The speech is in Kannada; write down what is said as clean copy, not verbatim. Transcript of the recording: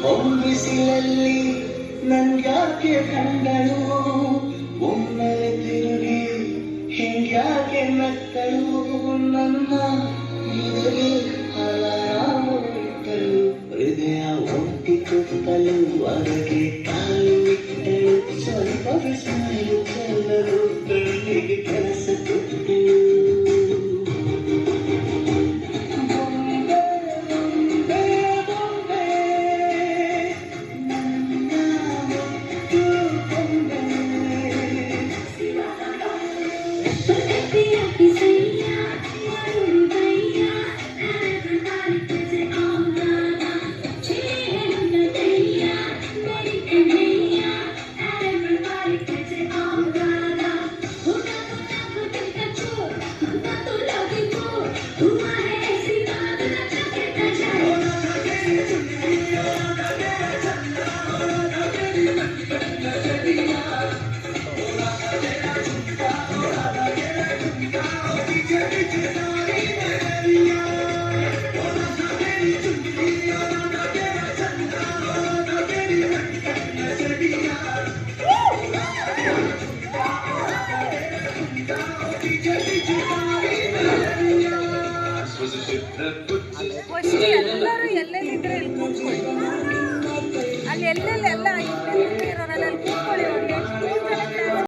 ಹೊಂಬಿಸಿಲಲ್ಲಿ ನನ್ಯಾಕೆ ಕಂಡಳು ಒಮ್ಮೆ ತಿರುಗಿ ಹಿಂಗ್ಯಾಕೆ ನಕ್ಕಳು ನನ್ನ ಇದರಲ್ಲಿ ಹಲರಾಮಳು ಹೃದಯ ಒಟ್ಟಿ ಕೊಟ್ಟಲು ಹೊರಗೆ ಕಾಲು ಇಟ್ಟಳು ಸ್ವಲ್ಪ ಬಿಸಿಲು ಚೆಲ್ಲಲು ಕಣ್ಣಿಗೆ ಕೆಲಸ ಕೊಟ್ಟಳು ಎಲ್ಲರೂ ಎಲ್ಲೆಲ್ಲಿದ್ರೆ ಇಲ್ಲಿ ಕೂತ್ಕೊಳ್ಳಿ ಅಲ್ಲಿ ಎಲ್ಲೆಲ್ಲ ಇರೋರೆಲ್ಲ